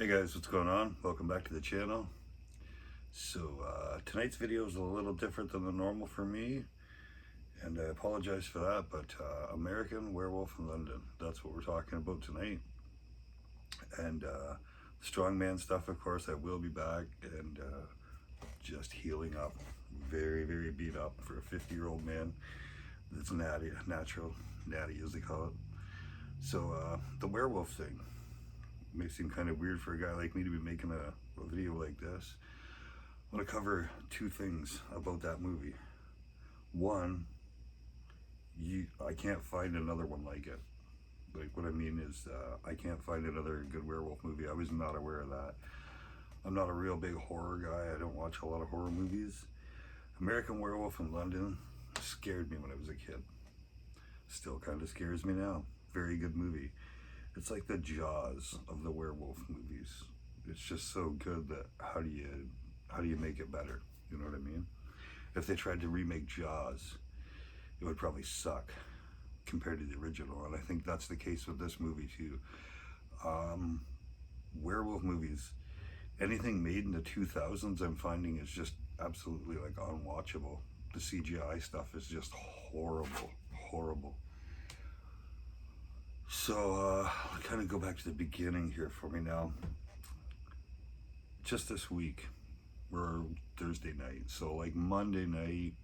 Hey guys, what's going on? Welcome back to the channel. So tonight's video is a little different than the normal for me, and I apologize for that, but American Werewolf in London, that's what we're talking about tonight. And strongman stuff, of course, I will be back, and just healing up. Very, very beat up for a 50-year-old man that's natural, natty as they call it. So the werewolf thing may seem kind of weird for a guy like me to be making a video like this. I want to cover two things about that movie. One, I can't find another one like it. Like, what I mean is, I can't find another good werewolf movie. I was not aware of that. I'm not a real big horror guy. I don't watch a lot of horror movies. American Werewolf in London scared me when I was a kid. Still kind of scares me now. Very good movie. It's like the Jaws of the werewolf movies. It's just so good that how do you make it better? You know what I mean? If they tried to remake Jaws, it would probably suck compared to the original, and I think that's the case with this movie too. Werewolf movies, anything made in the 2000s, I'm finding is just absolutely like unwatchable. The CGI stuff is just horrible, horrible. So I'll kind of go back to the beginning here for me now. Just this week, we're Thursday night, so like Monday night,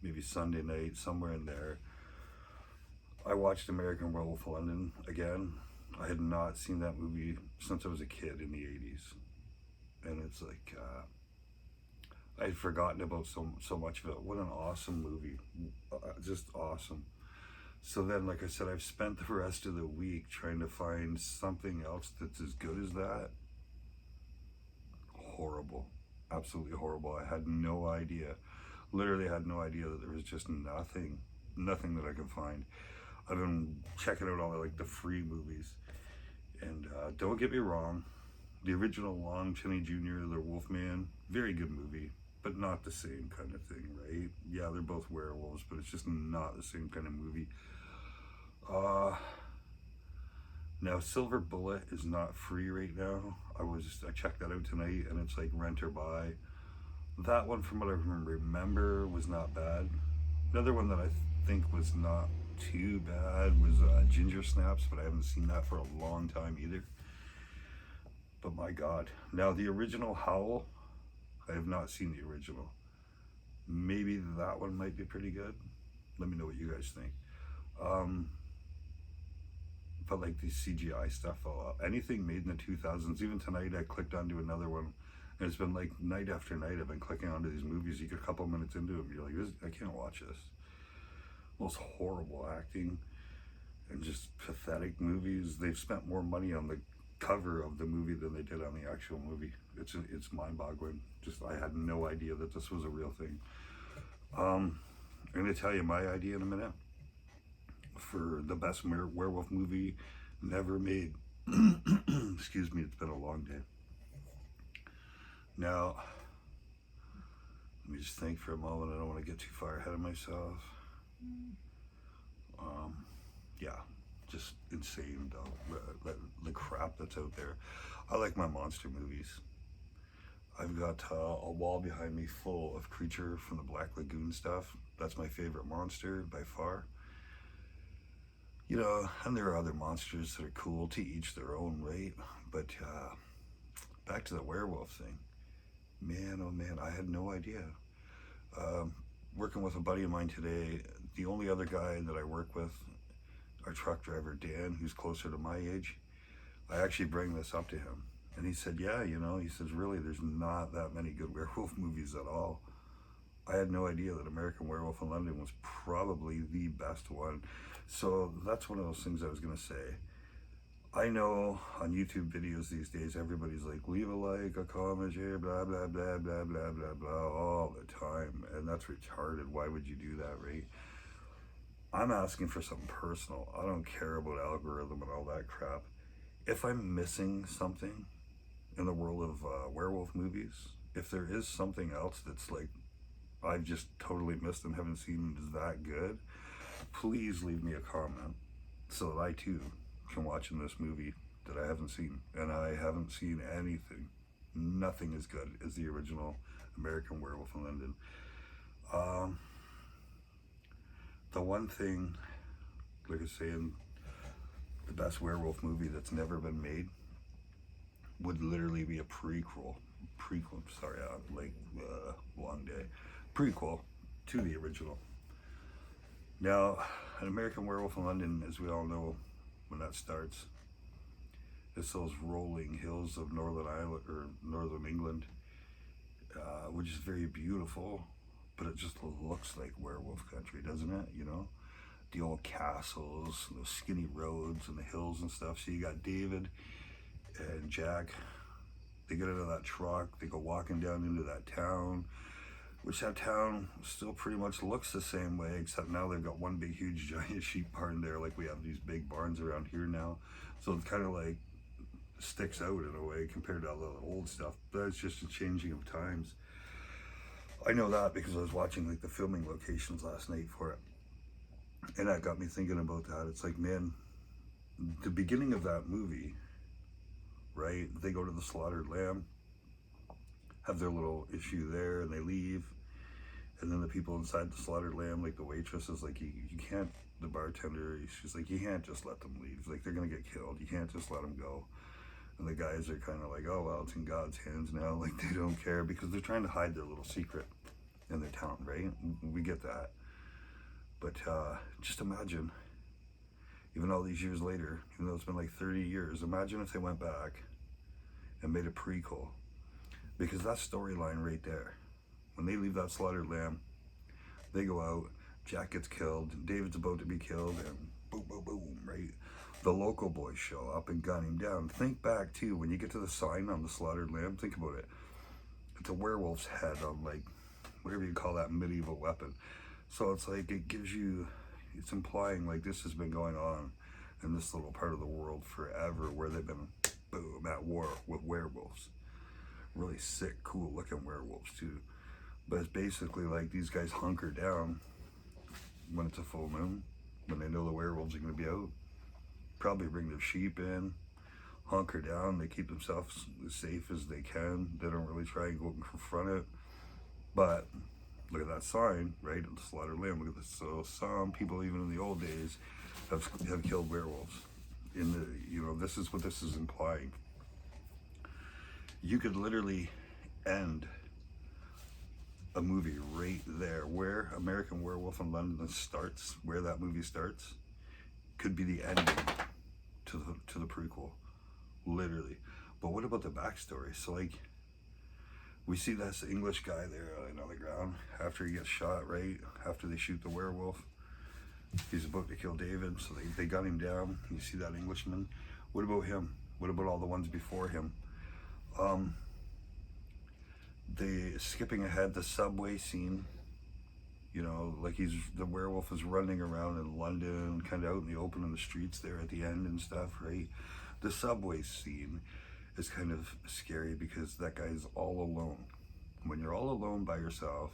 maybe Sunday night, somewhere in there, I watched American Werewolf in London again. I had not seen that movie since I was a kid in the 80s. And it's like, I had forgotten about so much of it. What an awesome movie. Just awesome. So then, like I said, I've spent the rest of the week trying to find something else that's as good as that. Horrible. Absolutely horrible. I had no idea. Literally had no idea that there was just nothing that I could find. I've been checking out all the free movies. And don't get me wrong, the original Lon Chaney Jr., the Wolfman, very good movie, but not the same kind of thing, right? Yeah, they're both werewolves, but it's just not the same kind of movie. Now Silver Bullet is not free right now. I checked that out tonight, and it's like rent or buy. That one, from what I remember, was not bad. Another one that I think was not too bad was Ginger Snaps, but I haven't seen that for a long time either. But my God. Now the original Howl, I have not seen the original. Maybe that one might be pretty good. Let me know what you guys think. But like the CGI stuff, anything made in the 2000s, even tonight I clicked onto another one, and it's been like night after night I've been clicking onto these movies. You get a couple minutes into them, you're like, I can't watch this. Most horrible acting and just pathetic movies. They've spent more money on the cover of the movie than they did on the actual movie. It's mind-boggling. Just, I had no idea that this was a real thing. I'm going to tell you my idea in a minute for the best werewolf movie never made. Excuse me, it's been a long day. Now, let me just think for a moment. I don't want to get too far ahead of myself. Yeah, just insane though, the crap that's out there. I like my monster movies. I've got a wall behind me full of Creature from the Black Lagoon stuff. That's my favorite monster by far. You know, and there are other monsters that are cool, to each their own, right? But back to the werewolf thing. Man, oh man, I had no idea. Working with a buddy of mine today, the only other guy that I work with, our truck driver, Dan, who's closer to my age, I actually bring this up to him. And he said, yeah, you know, he says, really, there's not that many good werewolf movies at all. I had no idea that American Werewolf in London was probably the best one. So that's one of those things I was going to say. I know on YouTube videos these days, everybody's like, leave a like, a comment, share, blah, blah, blah, blah, blah, blah, blah, all the time. And that's retarded. Why would you do that, right? I'm asking for something personal. I don't care about algorithm and all that crap. If I'm missing something in the world of werewolf movies, if there is something else that's like, I've just totally missed and haven't seen is that good, please leave me a comment so that I too can watch in this movie that I haven't seen, and I haven't seen anything, nothing as good as the original American Werewolf in London. The one thing, like I was saying, the best werewolf movie that's never been made would literally be a prequel, sorry, long day, prequel to the original. Now, an American Werewolf in London, as we all know, when that starts, it's those rolling hills of Northern Ireland or Northern England, which is very beautiful, but it just looks like werewolf country, doesn't it? You know, the old castles, those skinny roads and the hills and stuff. So you got David and Jack. They get out of that truck. They go walking down into that town, which that town still pretty much looks the same way, except now they've got one big, huge, giant sheep barn there, like we have these big barns around here now. So it's kind of like sticks out in a way compared to all the old stuff. That's just a changing of times. I know that because I was watching like the filming locations last night for it, and that got me thinking about that. It's like, man, the beginning of that movie, right? They go to the slaughtered lamb, have their little issue there, and they leave. And then the people inside the slaughtered lamb, like the waitress is like, you can't, the bartender, she's like, you can't just let them leave. Like, they're gonna get killed. You can't just let them go. And the guys are kind of like, oh, well, it's in God's hands now. Like, they don't care because they're trying to hide their little secret in their town, right? We get that. But just imagine, even all these years later, even though it's been like 30 years, imagine if they went back and made a prequel. Because that storyline right there, when they leave that slaughtered lamb, they go out, Jack gets killed, David's about to be killed, and boom, boom, boom, right? The local boys show up and gun him down. Think back too, when you get to the sign on the slaughtered lamb, think about it. It's a werewolf's head on, like, whatever you call that medieval weapon. So it's like, it gives you, it's implying like this has been going on in this little part of the world forever, where they've been, boom, at war with werewolves. Really sick, cool looking werewolves too. But it's basically like these guys hunker down when it's a full moon, when they know the werewolves are going to be out. Probably bring their sheep in, hunker down. They keep themselves as safe as they can. They don't really try and go and confront it. But look at that sign, right? The slaughtered lamb. Look at this. So some people, even in the old days, have killed werewolves. In the, you know, this is what this is implying. You could literally end a movie right there, where American Werewolf in London starts, where that movie starts, could be the ending to the prequel, literally. But what about the backstory? So like, we see this English guy there on the ground after he gets shot, right? After they shoot the werewolf, he's about to kill David, so they gun him down. You see that Englishman. What about him? What about all the ones before him? They skipping ahead, the subway scene, you know, like the werewolf is running around in London, kind of out in the open in the streets there at the end and stuff, right? The subway scene is kind of scary because that guy's all alone. When you're all alone by yourself,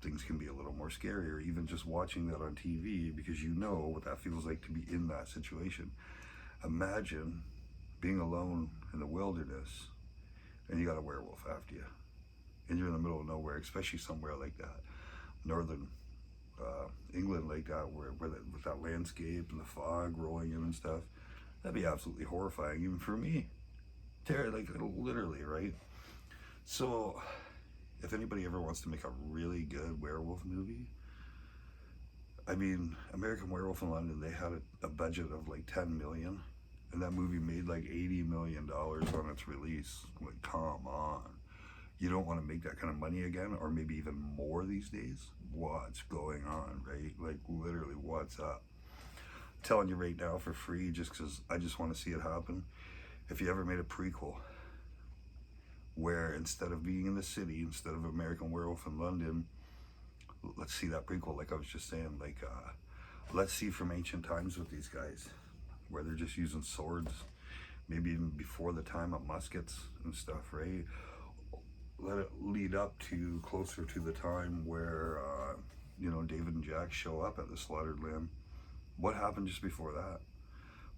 things can be a little more scary, or even just watching that on TV, because you know what that feels like to be in that situation. Imagine being alone in the wilderness and you got a werewolf after you, and you're in the middle of nowhere, especially somewhere like that, northern England like that, where with that landscape and the fog rolling in and stuff. That'd be absolutely horrifying, even for me. Like, literally, right? So, if anybody ever wants to make a really good werewolf movie, I mean, American Werewolf in London, they had a budget of like 10 million, and that movie made like $80 million on its release. Like, come on. You don't want to make that kind of money again, or maybe even more these days? What's going on, right? Like, literally, what's up? I'm telling you right now for free, just because I just want to see it happen. If you ever made a prequel where instead of being in the city, instead of American Werewolf in London, let's see that prequel, like I was just saying, like, let's see from ancient times with these guys, where they're just using swords, maybe even before the time of muskets and stuff, right? Let it lead up to closer to the time where, you know, David and Jack show up at the slaughtered lamb. What happened just before that?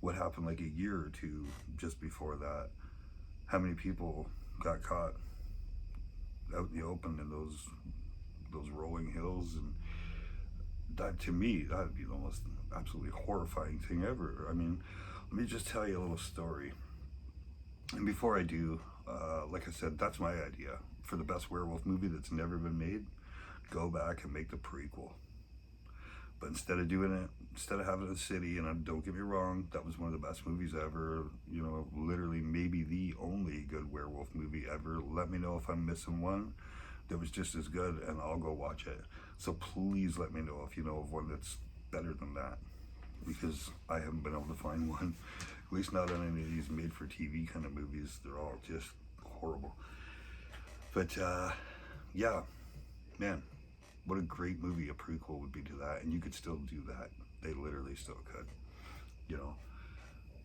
what happened like a year or two just before that. How many people got caught out in the open in those rolling hills, and that, to me, that'd be the most absolutely horrifying thing ever. I mean, let me just tell you a little story. And before I do, like I said, that's my idea for the best werewolf movie that's never been made. Go back and make the prequel. But instead of doing it, instead of having a city, and don't get me wrong, that was one of the best movies ever, you know, literally maybe the only good werewolf movie ever. Let me know if I'm missing one that was just as good, and I'll go watch it. So please let me know if you know of one that's better than that, because I haven't been able to find one, at least not on any of these made-for-TV kind of movies. They're all just horrible. But yeah, man, what a great movie a prequel would be to that, and you could still do that. They literally still could. You know,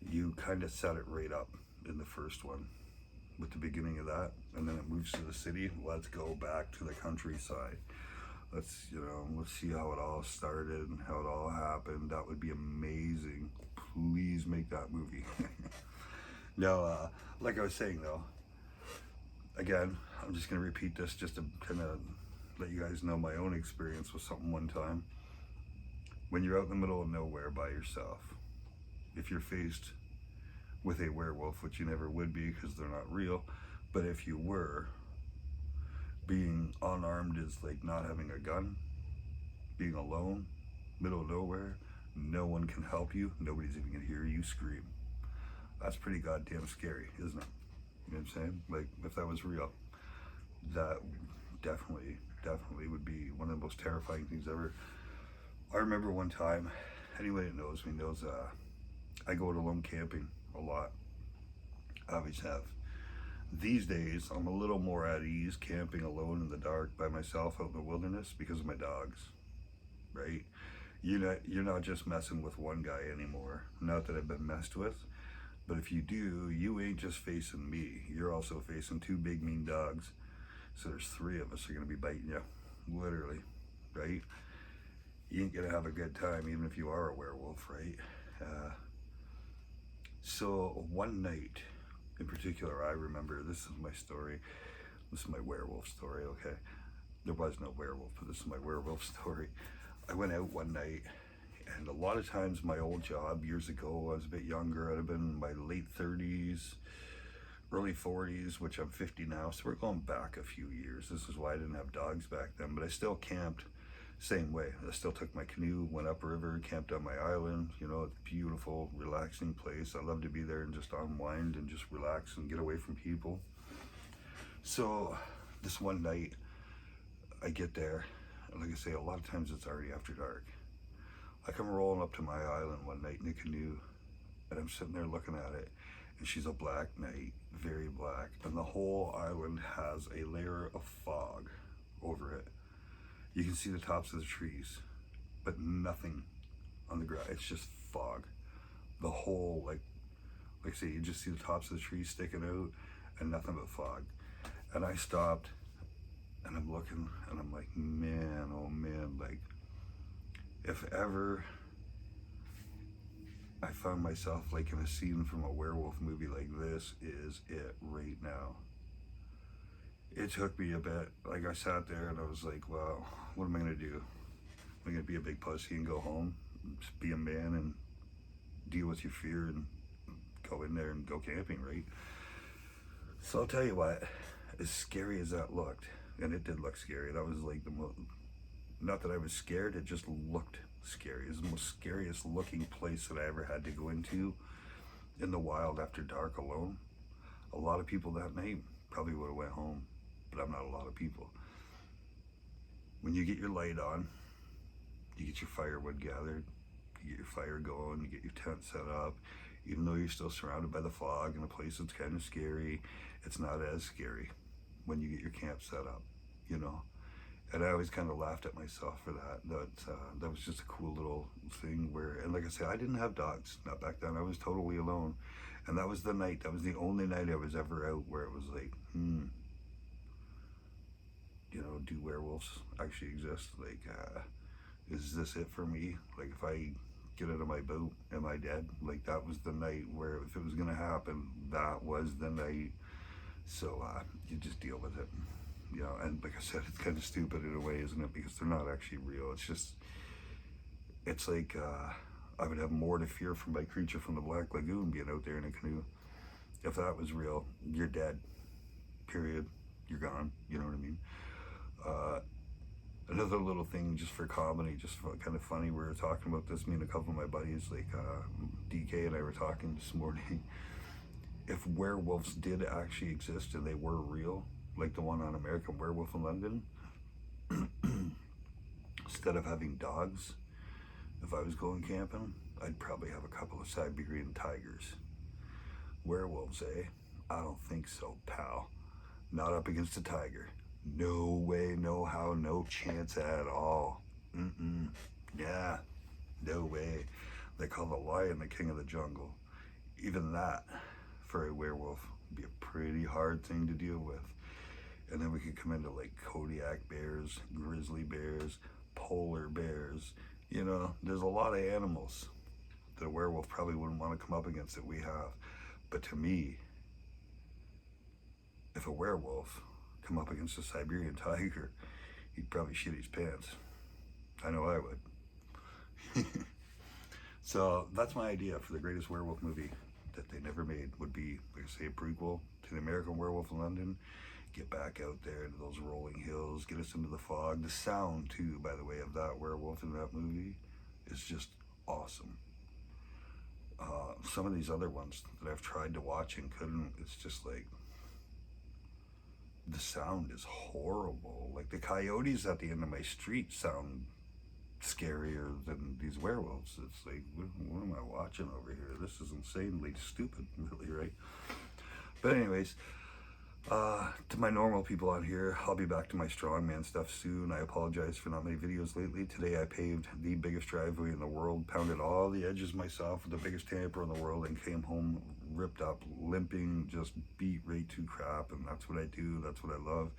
you kind of set it right up in the first one with the beginning of that, and then it moves to the city. Let's go back to the countryside. Let's see how it all started and how it all happened. That would be amazing. Please make that movie. Now, like I was saying though, again, I'm just going to repeat this just to kind of let you guys know my own experience with something one time. When you're out in the middle of nowhere by yourself, if you're faced with a werewolf, which you never would be because they're not real, but if you were, being unarmed is like not having a gun, being alone, middle of nowhere, no one can help you, nobody's even gonna hear you scream. That's pretty goddamn scary, isn't it? You know what I'm saying? Like, if that was real, that definitely would be one of the most terrifying things ever. I remember one time, anybody that knows me knows I go to alone camping a lot. I always have. These days, I'm a little more at ease camping alone in the dark by myself out in the wilderness because of my dogs, right? You're not just messing with one guy anymore. Not that I've been messed with, but if you do, you ain't just facing me. You're also facing two big mean dogs. So there's three of us are gonna be biting you, literally, right? You ain't gonna have a good time even if you are a werewolf, right? So one night in particular, I remember, this is my story. This is my werewolf story, okay? There was no werewolf, but this is my werewolf story. I went out one night, and a lot of times my old job years ago, I was a bit younger, I'd have been in my late 30s, early 40s, which I'm 50 now, so we're going back a few years. This is why I didn't have dogs back then, but I still camped same way. I still took my canoe, went upriver, camped on my island. You know, it's a beautiful, relaxing place. I love to be there and just unwind and just relax and get away from people. So this one night, I get there, and like I say, a lot of times it's already after dark. I come rolling up to my island one night in a canoe, and I'm sitting there looking at it, and she's a black night, very black, and the whole island has a layer of fog over it. You can see the tops of the trees, but nothing on the ground. It's just fog. The whole, like I say, you just see the tops of the trees sticking out and nothing but fog. And I stopped and I'm looking and I'm like, man, oh man, like, if ever I found myself like in a scene from a werewolf movie, like this is it right now. It took me a bit. Like, I sat there and I was like, well, what am I gonna do? Am I gonna be a big pussy and go home, just be a man and deal with your fear and go in there and go camping, right? So I'll tell you what, as scary as that looked, and it did look scary, that was like the most, not that I was scared, it just looked scary. It was the most scariest looking place that I ever had to go into in the wild after dark alone. A lot of people that night probably would have went home, but I'm not a lot of people. When you get your light on, you get your firewood gathered, you get your fire going, you get your tent set up, even though you're still surrounded by the fog and a place that's kind of scary, it's not as scary when you get your camp set up, you know? And I always kind of laughed at myself for that. That was just a cool little thing where, and like I said, I didn't have dogs, not back then. I was totally alone. And that was the night, that was the only night I was ever out where it was like, you know, do werewolves actually exist? Like, is this it for me? Like, if I get out of my boat. Am I dead? Like, that was the night where if it was going to happen, that was the night. So you just deal with it. You know, and like I said, it's kind of stupid in a way, isn't it? Because they're not actually real. It's just, it's like I would have more to fear from my creature from the Black Lagoon being out there in a canoe. If that was real, you're dead. Period. You're gone. You know what I mean? Another little thing just for comedy, just for kind of funny, we were talking about this, me and a couple of my buddies, like DK and I were talking this morning. If werewolves did actually exist and they were real, like the one on American Werewolf in London, instead of having dogs, if I was going camping, I'd probably have a couple of Siberian tigers. Werewolves, eh? I don't think so, pal. Not up against a tiger. No way, no how, no chance at all. Yeah, no way. They call the lion the king of the jungle. Even that, for a werewolf, would be a pretty hard thing to deal with. And then we could come into like Kodiak bears, grizzly bears, polar bears. You know, there's a lot of animals that a werewolf probably wouldn't want to come up against that we have. But to me, if a werewolf come up against a Siberian tiger, he'd probably shit his pants. I know I would. So that's my idea for the greatest werewolf movie that they never made. Would be, like I say, a prequel to the American Werewolf in London. Get back out there into those rolling hills, get us into the fog. The sound too, by the way, of that werewolf in that movie is just awesome. Some of these other ones that I've tried to watch and couldn't, it's just like, the sound is horrible. Like the coyotes at the end of my street sound scarier than these werewolves. It's like, what am I watching over here? This is insanely stupid, really, right? But anyways, to my normal people on here, I'll be back to my strongman stuff soon. I apologize for not many videos lately. Today I paved the biggest driveway in the world, pounded all the edges myself with the biggest tamper in the world, and came home ripped up, limping, just beat right to crap. And that's what I do. That's what I love.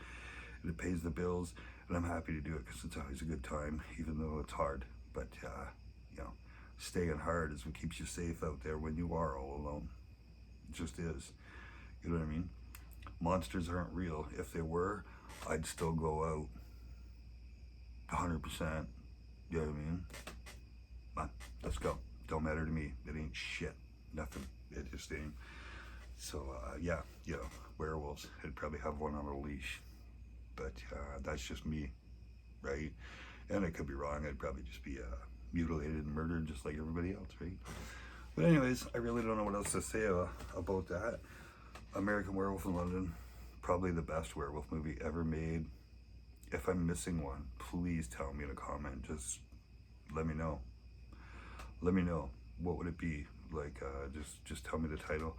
And it pays the bills, and I'm happy to do it because it's always a good time, even though it's hard. But you know, staying hard is what keeps you safe out there when you are all alone. It just is. You know what I mean? Monsters aren't real. If they were, I'd still go out 100%. You know what I mean? But let's go. Don't matter to me. It ain't shit. Nothing. It just ain't. So, yeah, you know, werewolves. I'd probably have one on a leash. But that's just me, right? And I could be wrong. I'd probably just be mutilated and murdered just like everybody else, right? But anyways, I really don't know what else to say about that. American Werewolf in London, probably the best werewolf movie ever made. If I'm missing one, please tell me in a comment. Just let me know. Let me know. What would it be? Like, just tell me the title.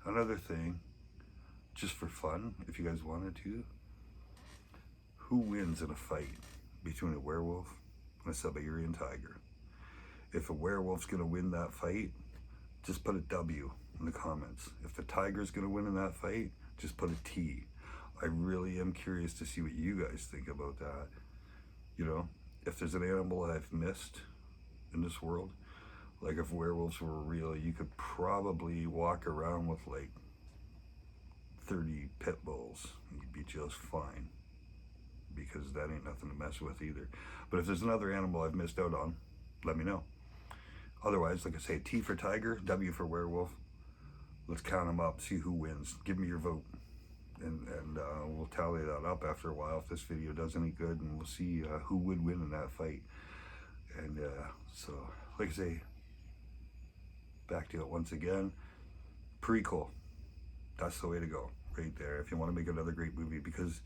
Another thing, just for fun, if you guys wanted to, who wins in a fight between a werewolf and a Siberian tiger? If a werewolf's gonna win that fight, just put a W in the comments. If the tiger's gonna win in that fight, just put a T. I really am curious to see what you guys think about that. You know, if there's an animal I've missed in this world, like if werewolves were real, you could probably walk around with like 30 pit bulls and you'd be just fine, because that ain't nothing to mess with either. But if there's another animal I've missed out on, let me know. Otherwise, like I say, T for tiger, W for werewolf. Let's count them up, see who wins. Give me your vote. And we'll tally that up after a while if this video does any good, and we'll see who would win in that fight. And so, like I say, back to it once again. Prequel. That's the way to go, right there, if you want to make another great movie. Because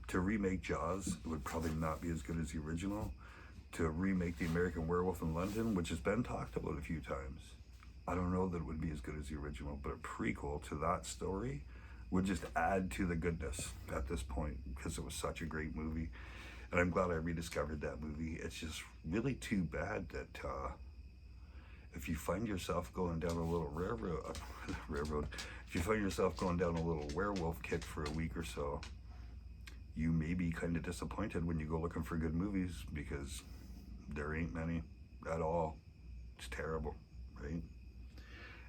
to remake Jaws, it would probably not be as good as the original. To remake The American Werewolf in London, which has been talked about a few times, I don't know that it would be as good as the original, but a prequel to that story would just add to the goodness at this point, because it was such a great movie. And I'm glad I rediscovered that movie. It's just really too bad that if you find yourself going down a little railroad, if you find yourself going down a little werewolf kick for a week or so, you may be kind of disappointed when you go looking for good movies, because there ain't many at all. It's terrible, right?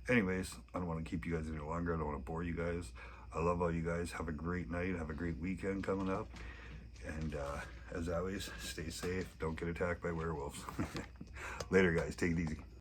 Anyways, I don't want to keep you guys any longer. I don't want to bore you guys. I love all you guys. Have a great night. Have a great weekend coming up. And as always, stay safe. Don't get attacked by werewolves. Later, guys. Take it easy.